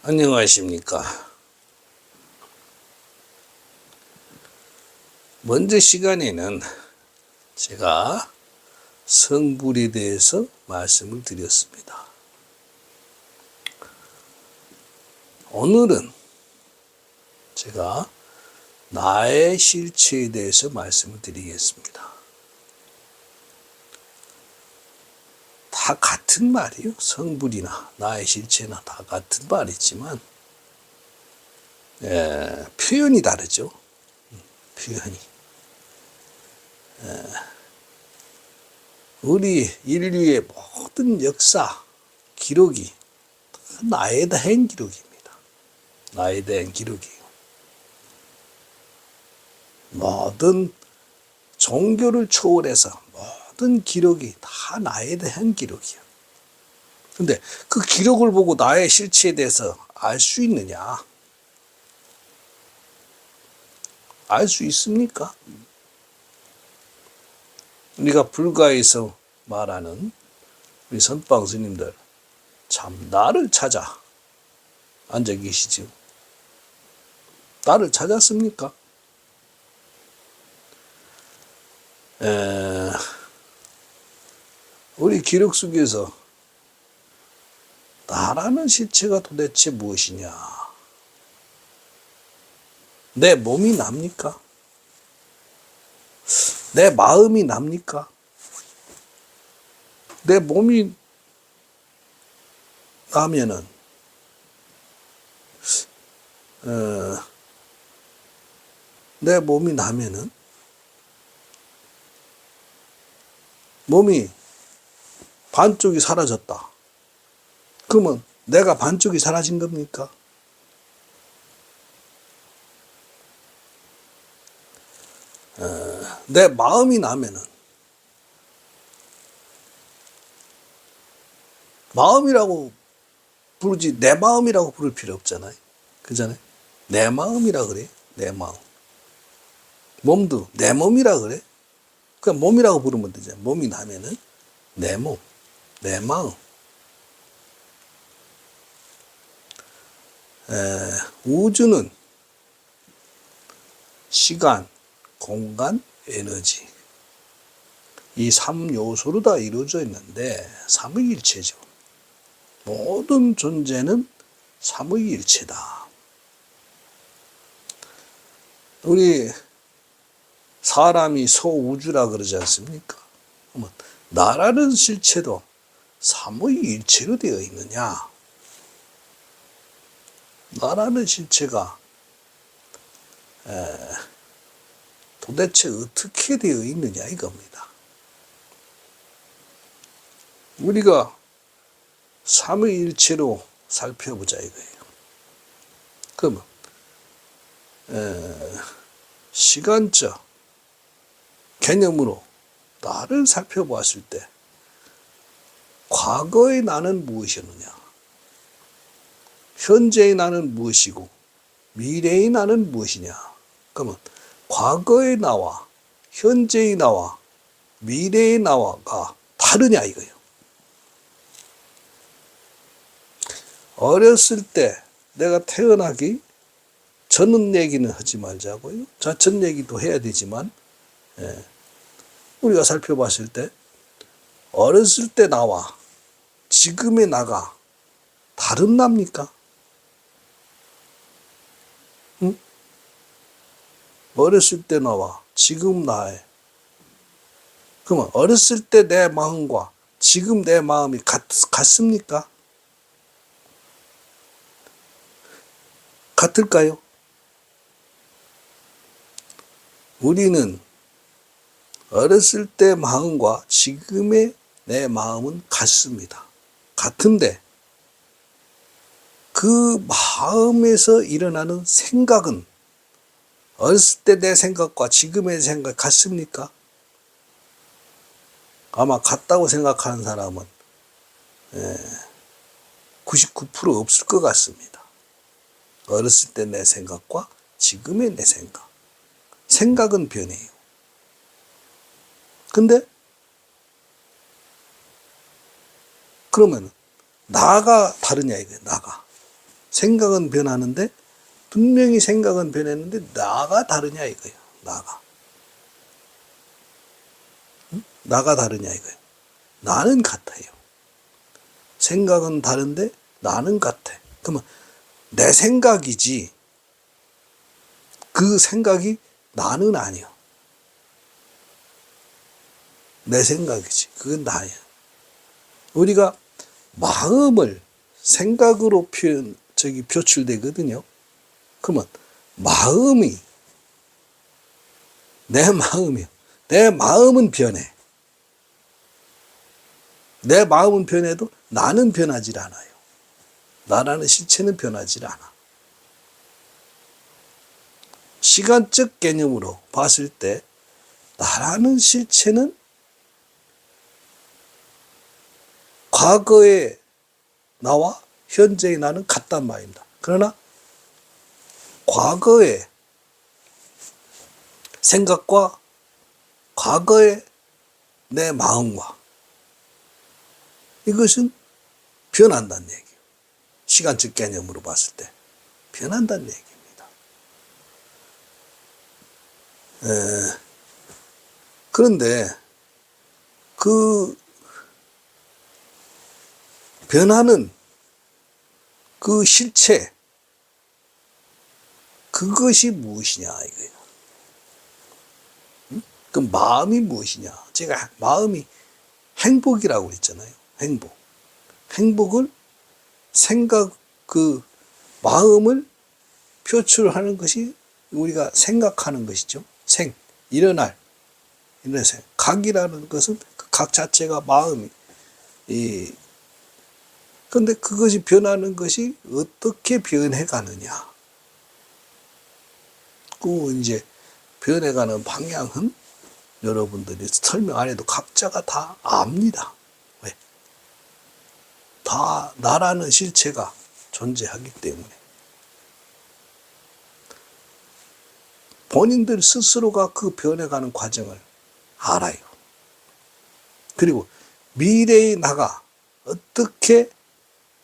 안녕하십니까. 먼저 시간에는 제가 성불에 대해서 말씀을 드렸습니다. 오늘은 제가 나의 실체에 대해서 말씀을 드리겠습니다. 다 같은 말이요. 성불이나 나의 실체나 다 같은 말이지만 표현이 다르죠. 표현이. 우리 인류의 모든 역사, 기록이 나에 대한 기록입니다. 나에 대한 기록이에요. 모든 종교를 초월해서 모든 기록이 다 나에 대한 기록이에요. 근데 그 기록을 보고 나의 실체에 대해서 알 수 있느냐? 알 수 있습니까? 우리가 불가에서 말하는 우리 선방 스님들, 참 나를 찾아 앉아 계시죠. 나를 찾았습니까? 우리 기록 속에서 나라는 실체가 도대체 무엇이냐? 내 몸이 납니까? 내 마음이 납니까? 내 몸이 나면은 내 몸이 나면은 몸이 반쪽이 사라졌다. 그러면 내가 반쪽이 사라진 겁니까? 내 마음이 나면은 마음이라고 부르지 내 마음이라고 부를 필요 없잖아요. 그잖아요. 내 마음이라 그래. 내 마음. 몸도 내 몸이라 그래. 그냥 몸이라고 부르면 되잖아. 몸이 나면은 내 몸, 내 마음. 우주는 시간, 공간, 에너지 이 3요소로 다 이루어져 있는데 삼위일체죠. 모든 존재는 삼위일체다. 우리 사람이 소우주라 그러지 않습니까? 그러면 나라는 실체도 삼위일체로 되어 있느냐? 나라는 실체가 도대체 어떻게 되어 있느냐 이겁니다. 우리가 삼위일체로 살펴보자 이거예요. 그러면 시간적 개념으로 나를 살펴보았을 때 과거의 나는 무엇이었느냐? 현재의 나는 무엇이고 미래의 나는 무엇이냐? 그러면 과거의 나와 현재의 나와 미래의 나가 다르냐 이거예요. 어렸을 때 내가 태어나기 전 얘기는 하지 말자고요. 전 얘기도 해야 되지만 우리가 살펴봤을 때 어렸을 때 나와 지금의 나가 다른 납니까? 응? 어렸을 때 나와 지금 나의 그러면 어렸을 때 내 마음과 지금 내 마음이 같습니까? 같을까요? 우리는 어렸을 때 마음과 지금의 내 마음은 같습니다. 같은데 그 마음에서 일어나는 생각은 어렸을 때 내 생각과 지금의 생각 같습니까? 아마 같다고 생각하는 사람은 99% 없을 것 같습니다. 어렸을 때 내 생각과 지금의 내 생각. 생각은 변해요. 근데 그러면 나가 다르냐 이거예요. 나가. 생각은 변하는데 분명히 생각은 변했는데 나가 다르냐 이거예요. 나가. 응? 나가 다르냐 이거예요. 나는 같아요. 생각은 다른데 나는 같아. 그러면 내 생각이지 그 생각이 나는 아니야. 내 생각이지. 그건 나야. 우리가 마음을 생각으로 표출되거든요. 그러면 마음이 내 마음이요. 내 마음은 변해. 내 마음은 변해도 나는 변하지 않아요. 나라는 실체는 변하지 않아. 시간적 개념으로 봤을 때 나라는 실체는 과거의 나와 현재의 나는 같단 말입니다. 그러나 과거의 생각과 과거의 내 마음과 이것은 변한다는 얘기예요. 시간적 개념으로 봤을 때 변한다는 얘기입니다. 그런데 그 변하는 그 실체 그것이 무엇이냐 이거예요. 그 마음이 무엇이냐. 제가 마음이 행복이라고 그랬잖아요. 행복. 행복을 생각 그 마음을 표출하는 것이 우리가 생각하는 것이죠. 일어날 생. 각이라는 것은 그 각 자체가 마음이 그런데 그것이 변하는 것이 어떻게 변해 가느냐. 그 이제 변해가는 방향은 여러분들이 설명 안 해도 각자가 다 압니다. 왜? 다 나라는 실체가 존재하기 때문에. 본인들 스스로가 그 변해가는 과정을 알아요. 그리고 미래의 나가 어떻게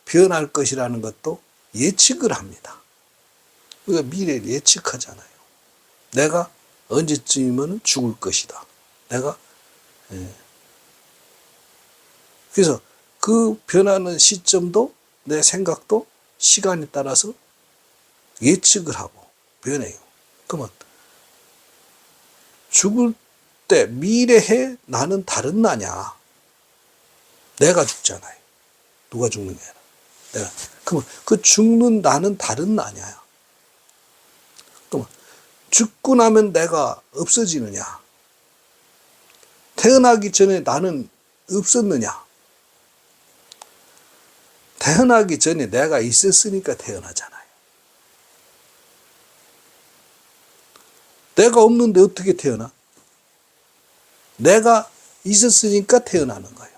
변할 것이라는 것도 예측을 합니다. 우리가 미래를 예측하잖아요. 내가 언제쯤이면 죽을 것이다. 그래서 그 변하는 시점도 내 생각도 시간에 따라서 예측을 하고 변해요. 그러면 죽을 때 미래에 나는 다른 나냐? 내가 죽잖아요. 누가 죽는 게 아니라 내가. 그러면 그 죽는 나는 다른 나냐? 그러면 죽고 나면 내가 없어지느냐? 태어나기 전에 나는 없었느냐? 태어나기 전에 내가 있었으니까 태어나잖아요. 내가 없는데 어떻게 태어나? 내가 있었으니까 태어나는 거예요.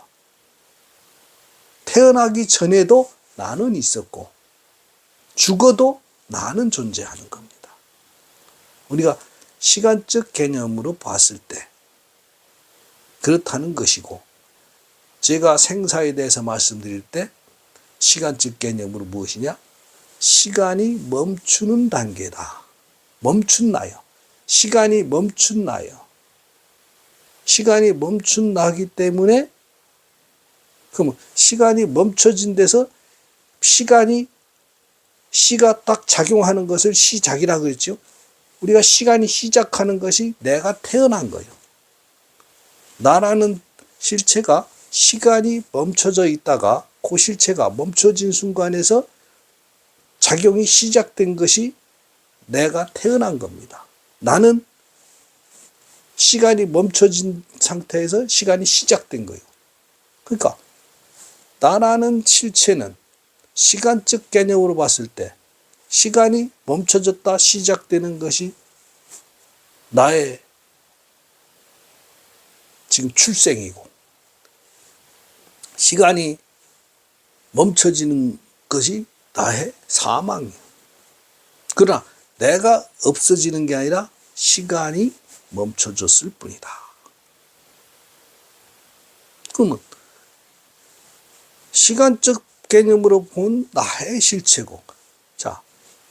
태어나기 전에도 나는 있었고 죽어도 나는 존재하는 겁니다. 우리가 시간적 개념으로 봤을 때 그렇다는 것이고, 제가 생사에 대해서 말씀드릴 때 시간적 개념으로 무엇이냐? 시간이 멈추는 단계다. 멈춘 나요. 시간이 멈춘 나요. 시간이 멈춘 나기 때문에, 그러면 시간이 멈춰진 데서 시가 딱 작용하는 것을 시작이라고 그랬죠. 우리가 시간이 시작하는 것이 내가 태어난 거예요. 나라는 실체가 시간이 멈춰져 있다가 그 실체가 멈춰진 순간에서 작용이 시작된 것이 내가 태어난 겁니다. 나는 시간이 멈춰진 상태에서 시간이 시작된 거예요. 그러니까 나라는 실체는 시간적 개념으로 봤을 때 시간이 멈춰졌다 시작되는 것이 나의 지금 출생이고, 시간이 멈춰지는 것이 나의 사망이에요. 그러나 내가 없어지는 게 아니라 시간이 멈춰졌을 뿐이다. 그러면 시간적 개념으로 본 나의 실체고,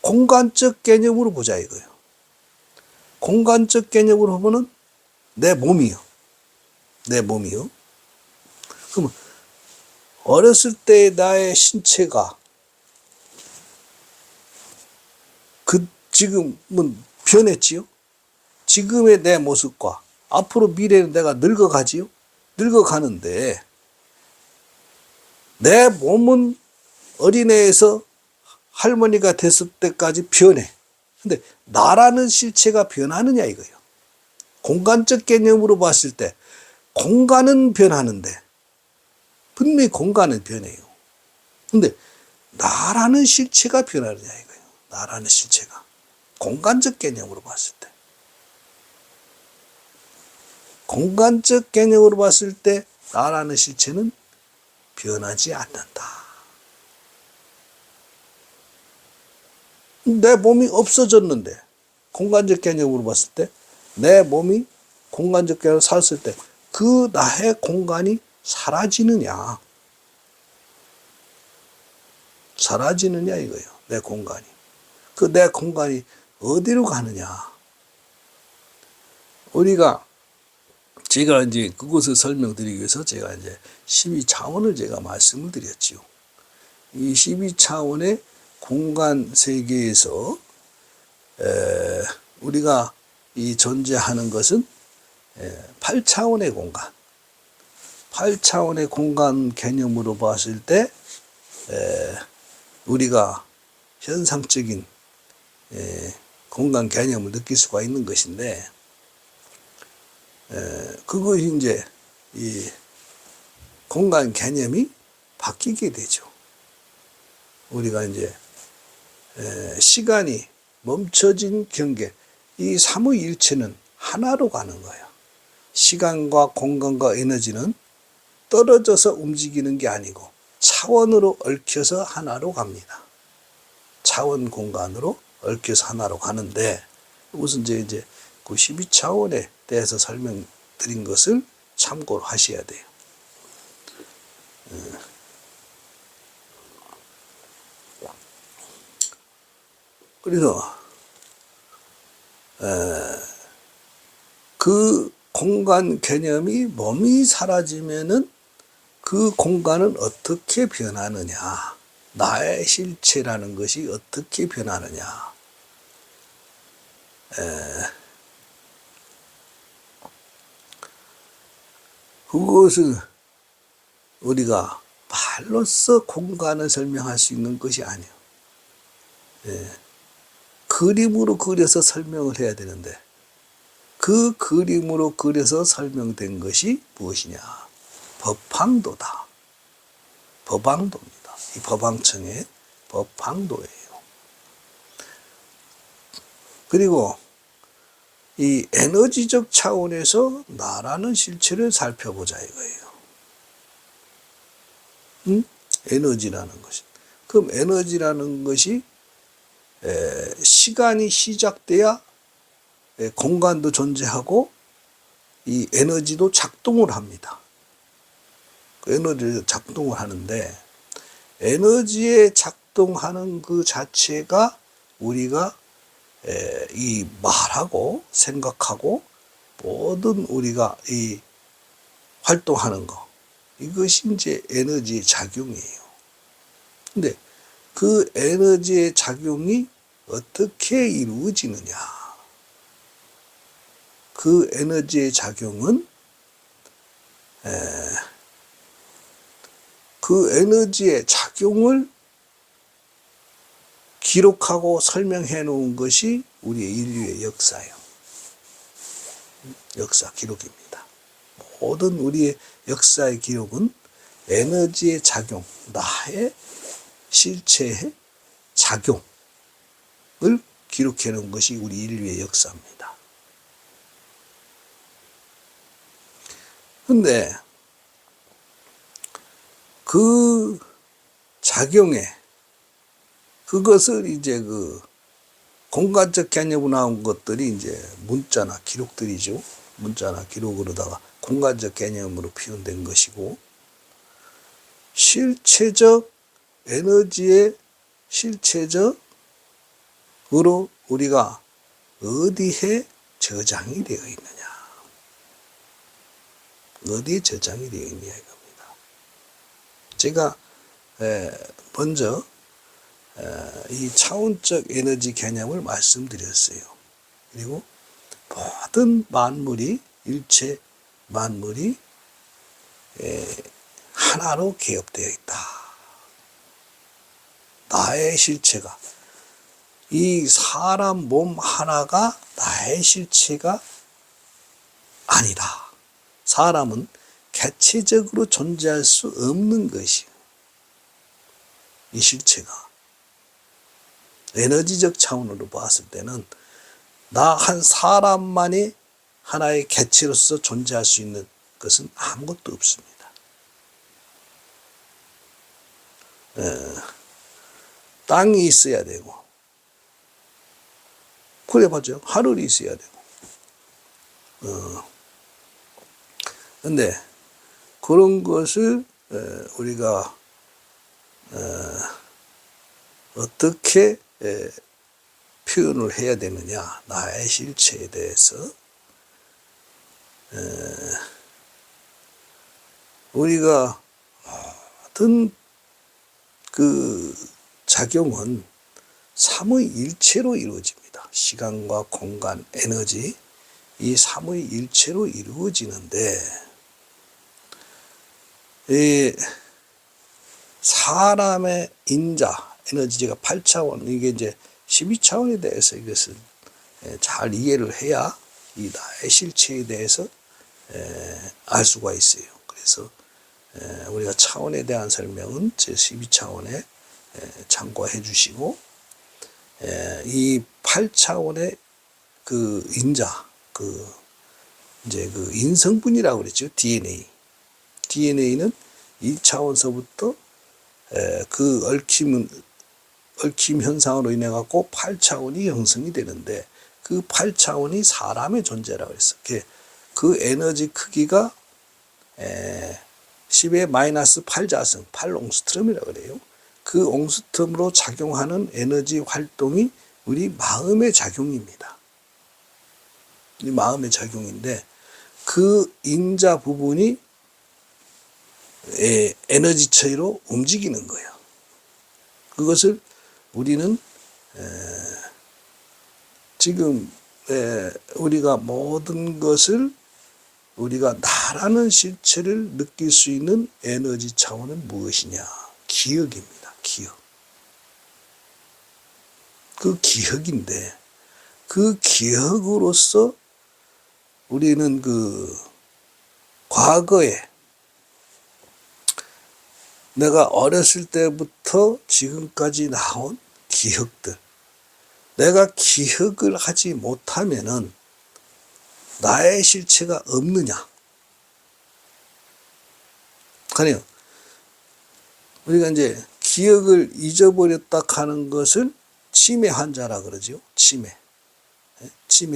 공간적 개념으로 보자 이거예요. 공간적 개념으로 보면 내 몸이요. 내 몸이요. 그러면 어렸을 때 나의 신체가 지금은 변했지요. 지금의 내 모습과 앞으로 미래는 내가 늙어가지요. 늙어가는데 내 몸은 어린애에서 할머니가 됐을 때까지 변해. 근데 나라는 실체가 변하느냐 이거예요. 공간적 개념으로 봤을 때 공간은 변하는데 분명히 공간은 변해요. 근데 나라는 실체가 변하느냐 이거예요. 나라는 실체가. 공간적 개념으로 봤을 때. 공간적 개념으로 봤을 때 나라는 실체는 변하지 않는다. 내 몸이 없어졌는데 공간적 개념으로 봤을 때 내 몸이 공간적 개념으로 살았을 때 그 나의 공간이 사라지느냐 이거예요. 내 공간이. 그 내 공간이 어디로 가느냐. 제가 이제 그것을 설명드리기 위해서 제가 이제 12차원을 제가 말씀을 드렸지요. 이 12차원의 공간 세계에서 우리가 이 존재하는 것은 8차원의 공간. 8차원의 공간 개념으로 봤을 때 우리가 현상적인 공간 개념을 느낄 수가 있는 것인데 그것이 이제 이 공간 개념이 바뀌게 되죠. 우리가 이제 시간이 멈춰진 경계, 이 삼위일체는 하나로 가는 거예요. 시간과 공간과 에너지는 떨어져서 움직이는 게 아니고 차원으로 얽혀서 하나로 갑니다. 차원 공간으로 얽혀서 하나로 가는데 무슨 이제 그 12차원에 대해서 설명드린 것을 참고로 하셔야 돼요. 그래서 그 공간 개념이 몸이 사라지면은 그 공간은 어떻게 변하느냐, 나의 실체라는 것이 어떻게 변하느냐. 그것을 우리가 말로써 공간을 설명할 수 있는 것이 아니에요. 그림으로 그려서 설명을 해야 되는데 그 그림으로 그려서 설명된 것이 무엇이냐? 법황도다. 법황도입니다. 이 법황청의 법황도예요. 그리고 이 에너지적 차원에서 나라는 실체를 살펴보자 이거예요. 에너지라는 것이. 그럼 에너지라는 것이 시간이 시작돼야 공간도 존재하고 이 에너지도 작동을 합니다. 그 에너지도 작동을 하는데 에너지에 작동하는 그 자체가 우리가 이 말하고 생각하고 모든 우리가 이 활동하는 거, 이것이 이제 에너지의 작용이에요. 근데 그 에너지의 작용이 어떻게 이루어지느냐? 그 에너지의 작용은 그 에너지의 작용을 기록하고 설명해 놓은 것이 우리 인류의 역사예요. 역사 기록입니다. 모든 우리의 역사의 기록은 에너지의 작용, 나의 실체의 작용을 기록해 놓은 것이 우리 인류의 역사입니다. 근데 그 작용에 그것을 이제 그 공간적 개념으로 나온 것들이 이제 문자나 기록들이죠. 문자나 기록으로다가 공간적 개념으로 표현된 것이고, 실체적 에너지의 실체적 으로 우리가 어디에 저장이 되어 있느냐. 어디에 저장이 되어 있느냐 이겁니다. 제가 먼저 이 차원적 에너지 개념을 말씀드렸어요. 그리고 모든 만물이, 일체 만물이 하나로 개업되어 있다. 나의 실체가, 이 사람 몸 하나가 나의 실체가 아니다. 사람은 개체적으로 존재할 수 없는 것이요. 이 실체가 에너지적 차원으로 봤을 때는 나 한 사람만이 하나의 개체로서 존재할 수 있는 것은 아무것도 없습니다. 땅이 있어야 되고, 그래 봤죠? 하늘이 있어야 되고. 근데 그런 것을 우리가 어떻게 표현을 해야 되느냐, 나의 실체에 대해서. 우리가 모든 그 작용은 삼위일체로 이루어집니다. 시간과 공간, 에너지, 이 삼위일체로 이루어지는데, 이 사람의 인자, 에너지가 8차원, 이게 이제 12차원에 대해서 이것을 잘 이해를 해야 이 나의 실체에 대해서 알 수가 있어요. 그래서 우리가 차원에 대한 설명은 제 12차원에 참고해 주시고, 이 8차원의 그 인자, 이제 그 인성분이라고 그랬죠. DNA는 1차원서부터 그 얽힘 현상으로 인해 갖고 8차원이 형성이 되는데, 그 8차원이 사람의 존재라고 했어. 그 에너지 크기가 10의 마이너스 8자승, 8옹스트럼이라고 그래요. 그 옹스트럼으로 작용하는 에너지 활동이 우리 마음의 작용입니다. 우리 마음의 작용인데, 그 인자 부분이 에너지 처리로 움직이는 거예요. 그것을 우리는 지금 우리가 모든 것을, 우리가 나라는 실체를 느낄 수 있는 에너지 차원은 무엇이냐? 기억입니다. 기억. 그 기억인데, 그 기억으로서 우리는 그 과거에 내가 어렸을 때부터 지금까지 나온 기억들, 내가 기억을 하지 못하면은 나의 실체가 없느냐? 그래요. 우리가 이제 기억을 잊어버렸다 하는 것을 치매 환자라 그러죠. 치매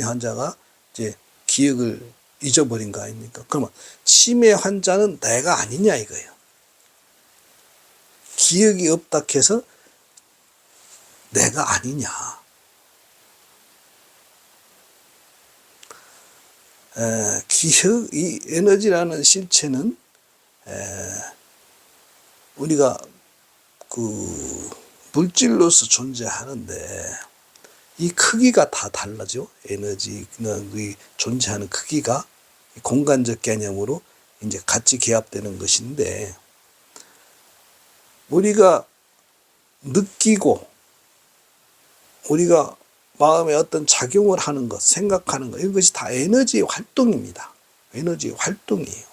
환자가 이제 기억을 잊어버린 거 아닙니까? 그러면 치매 환자는 내가 아니냐 이거예요. 기억이 없다 해서 내가 아니냐. 기억, 이 에너지라는 실체는 우리가 그 물질로서 존재하는데, 이 크기가 다 달라져. 에너지는 존재하는 크기가 공간적 개념으로 이제 같이 개합되는 것인데, 우리가 느끼고 우리가 마음에 어떤 작용을 하는 것, 생각하는 것, 이것이 다 에너지의 활동입니다. 에너지의 활동이에요.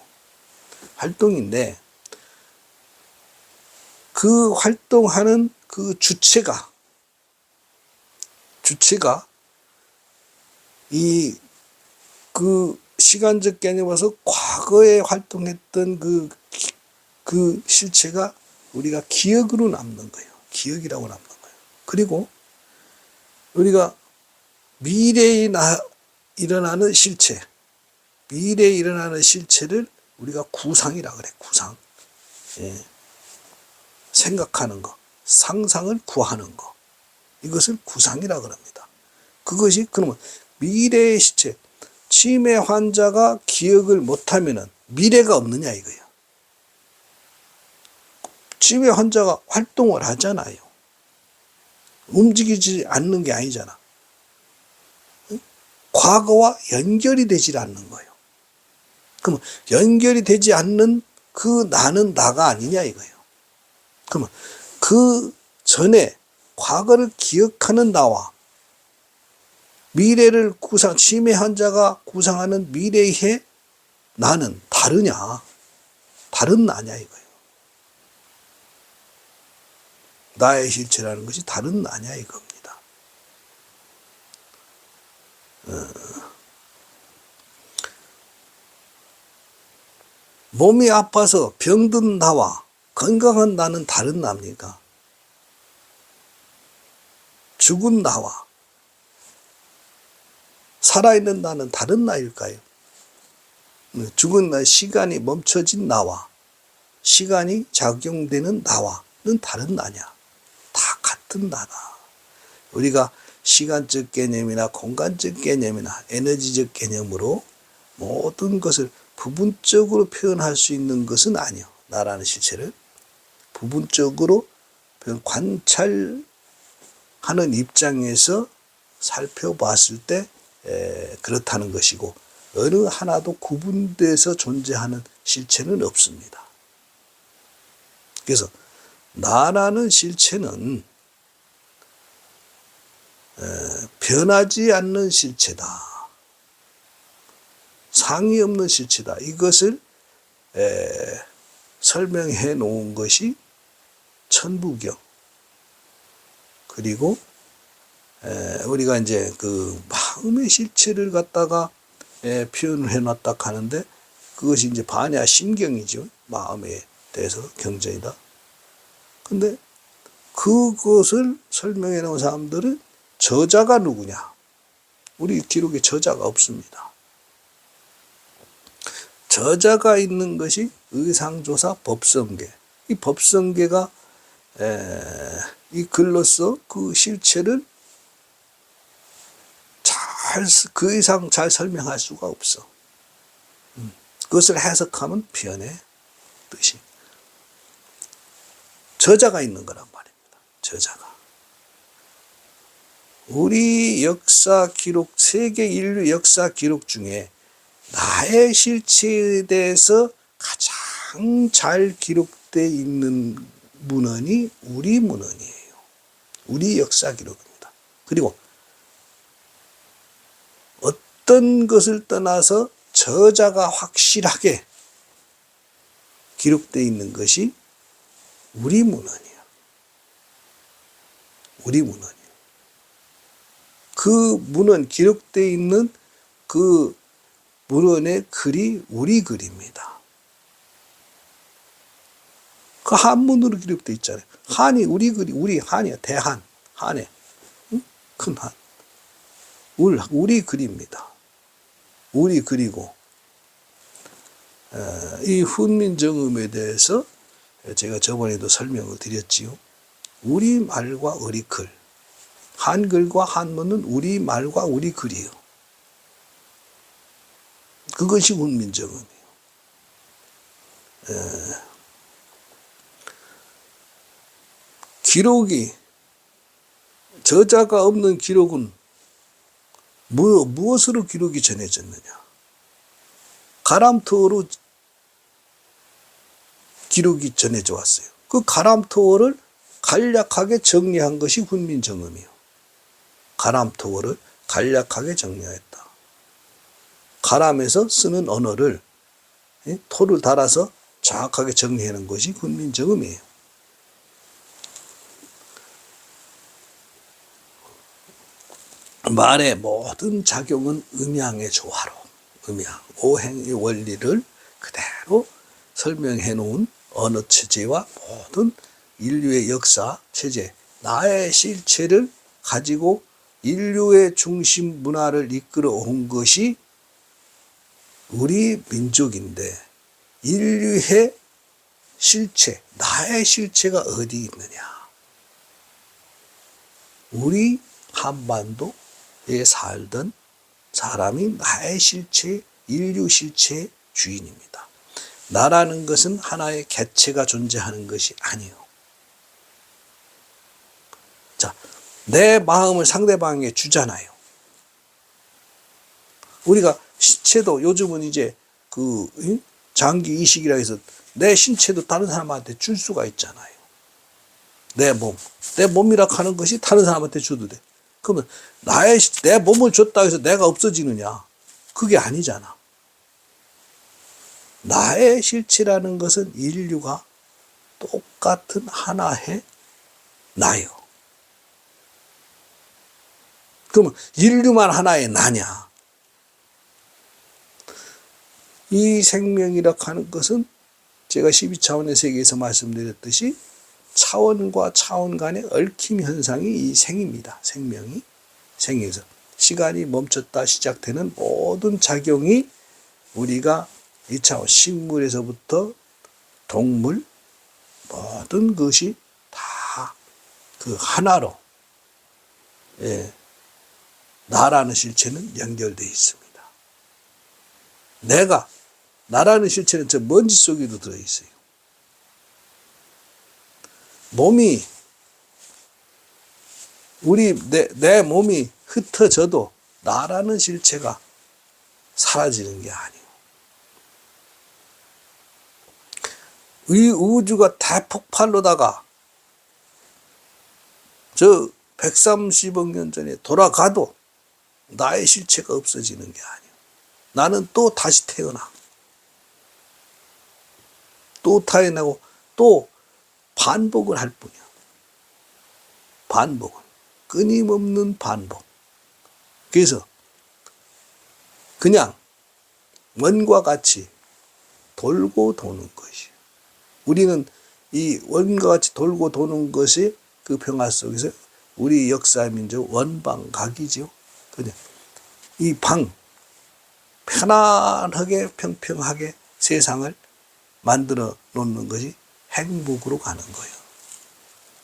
활동인데, 그 활동하는 그 주체가 그 시간적 개념에서 과거에 활동했던 그 실체가 우리가 기억으로 남는 거예요. 기억이라고 남는 거예요. 그리고 우리가 미래에 일어나는 실체, 미래에 일어나는 실체를 우리가 구상이라고 그래. 구상. 생각하는 거, 상상을 구하는 거. 이것을 구상이라고 합니다. 그것이 그러면 미래의 시체, 치매 환자가 기억을 못하면은 미래가 없느냐 이거예요. 치매 환자가 활동을 하잖아요. 움직이지 않는 게 아니잖아. 과거와 연결이 되지 않는 거예요. 그러면 연결이 되지 않는 그 나는 나가 아니냐 이거예요. 그러면 그 전에 과거를 기억하는 나와 미래를 치매 환자가 구상하는 미래의 나는 다르냐? 다른 나냐 이거예요. 나의 실체라는 것이 다른 나냐 이겁니다. 몸이 아파서 병든 나와 건강한 나는 다른 나입니까? 죽은 나와 살아있는 나는 다른 나일까요? 죽은 나, 시간이 멈춰진 나와 시간이 작용되는 나와는 다른 나냐? 다 같은 나다. 우리가 시간적 개념이나 공간적 개념이나 에너지적 개념으로 모든 것을 부분적으로 표현할 수 있는 것은 아니요. 나라는 실체를 부분적으로 관찰하는 입장에서 살펴봤을 때 그렇다는 것이고 어느 하나도 구분돼서 존재하는 실체는 없습니다. 그래서 나라는 실체는 변하지 않는 실체다. 상이 없는 실체다. 이것을 설명해 놓은 것이 천부경. 그리고 우리가 이제 그 마음의 실체를 갖다가 표현을 해 놨다 하는데 그것이 이제 반야 심경이죠. 마음에 대해서 경전이다. 근데 그것을 설명해 놓은 사람들은 저자가 누구냐? 우리 기록에 저자가 없습니다. 저자가 있는 것이 의상조사 법성계. 이 법성계가 이 글로서 그 실체를 그 이상 잘 설명할 수가 없어. 그것을 해석하면 변해 뜻이. 저자가 있는 거란 말입니다. 저자가. 우리 역사 기록, 세계 인류 역사 기록 중에 나의 실체에 대해서 가장 잘 기록되어 있는 문헌이 우리 문헌이에요. 우리 역사 기록입니다. 그리고 어떤 것을 떠나서 저자가 확실하게 기록되어 있는 것이 우리 문헌이에요. 우리 문헌이에요. 그 문헌, 기록되어 있는 그 문헌의 글이 우리 글입니다. 그 한문으로 기록되어 있잖아요. 한이 우리 글이, 우리 한이야. 대한, 한에. 응? 큰 한. 우리 글입니다. 우리 글이고, 이 훈민정음에 대해서 제가 저번에도 설명을 드렸지요. 우리말과 우리 글. 한글과 한문은 우리말과 우리 글이에요. 그것이 훈민정음이에요. 기록이, 저자가 없는 기록은 무엇으로 기록이 전해졌느냐? 가람토어로 기록이 전해져 왔어요. 그 가람토어를 간략하게 정리한 것이 훈민정음이에요. 가람토어를 간략하게 정리했다. 가람에서 쓰는 언어를 토를 달아서 정확하게 정리해 놓은 것이 훈민정음이에요. 말의 모든 작용은 음양의 조화로, 음양, 오행의 원리를 그대로 설명해 놓은 언어 체제와 모든 인류의 역사 체제, 나의 실체를 가지고 인류의 중심 문화를 이끌어 온 것이 우리 민족인데, 인류의 실체, 나의 실체가 어디 있느냐? 우리 한반도에 살던 사람이 나의 실체, 인류 실체의 주인입니다. 나라는 것은 하나의 개체가 존재하는 것이 아니에요. 자, 내 마음을 상대방에게 주잖아요. 우리가 신체도 요즘은 이제 장기 이식이라 해서 내 신체도 다른 사람한테 줄 수가 있잖아요. 내 몸이라 하는 것이 다른 사람한테 줘도 돼. 그러면 내 몸을 줬다 해서 내가 없어지느냐? 그게 아니잖아. 나의 실체라는 것은 인류가 똑같은 하나의 나요. 그러면 인류만 하나의 나냐? 이 생명이라 하는 것은 제가 12차원의 세계에서 말씀드렸듯이 차원과 차원 간의 얽힘 현상이 이 생입니다. 생명이 생에서 시간이 멈췄다 시작되는 모든 작용이 우리가 2차원 식물에서부터 동물 모든 것이 다 그 하나로 나라는 실체는 연결되어 있습니다. 나라는 실체는 저 먼지 속에도 들어있어요. 몸이 내 몸이 흩어져도 나라는 실체가 사라지는 게 아니에요. 이 우주가 대폭발로다가 저 130억 년 전에 돌아가도 나의 실체가 없어지는 게 아니에요. 나는 또 다시 태어나. 또 태어나고 또 반복을 할 뿐이야. 반복을. 끊임없는 반복. 그래서 그냥 원과 같이 돌고 도는 것이에요. 우리는 이 원과 같이 돌고 도는 것이 그 평화 속에서 우리 역사의 민족 원방각이죠. 그냥 이 편안하게 평평하게 세상을 만들어 놓는 것이 행복으로 가는 거예요.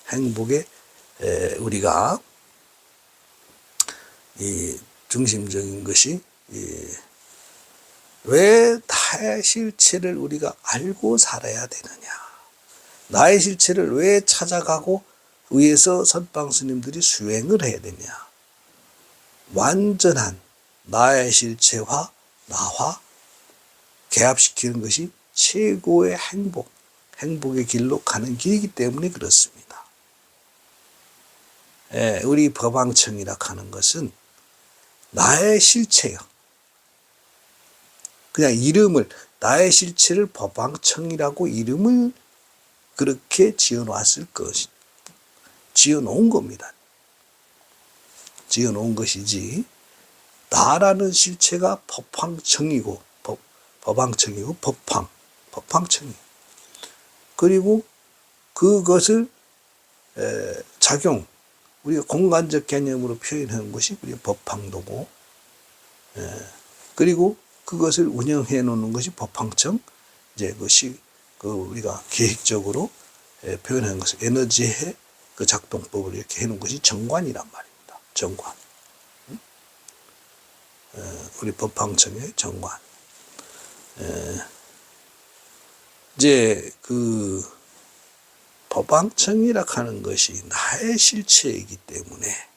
행복에 우리가 이 중심적인 것이 왜 나의 실체를 우리가 알고 살아야 되느냐? 나의 실체를 왜 찾아가고 위에서 선방 스님들이 수행을 해야 되냐? 완전한 나의 실체와 나와 개합시키는 것이 최고의 행복의 길로 가는 길이기 때문에 그렇습니다. 우리 법왕청이라 하는 것은 나의 실체요. 그냥 이름을 나의 실체를 법왕청이라고 이름을 그렇게 지어놨을 것이 지어놓은 겁니다. 지어놓은 것이지 나라는 실체가 법왕청이고 법왕청이고 법왕청이 그리고 그것을 우리가 공간적 개념으로 표현하는 것이 우리 법황도고 그리고 그것을 운영해 놓는 것이 법황청 이제 우리가 계획적으로 표현하는 것을 에너지의 그 작동법을 이렇게 해놓은 것이 정관이란 말입니다. 정관. 우리 법황청의 정관. 이제 그 법왕청이라 하는 것이 나의 실체이기 때문에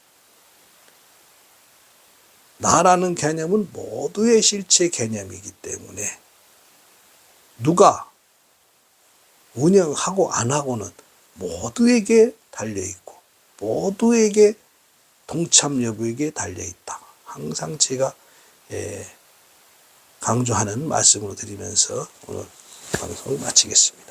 나라는 개념은 모두의 실체 개념이기 때문에 누가 운영하고 안 하고는 모두에게 달려있고 모두에게 동참 여부에게 달려있다. 항상 제가 강조하는 말씀으로 드리면서 오늘 방송을 마치겠습니다.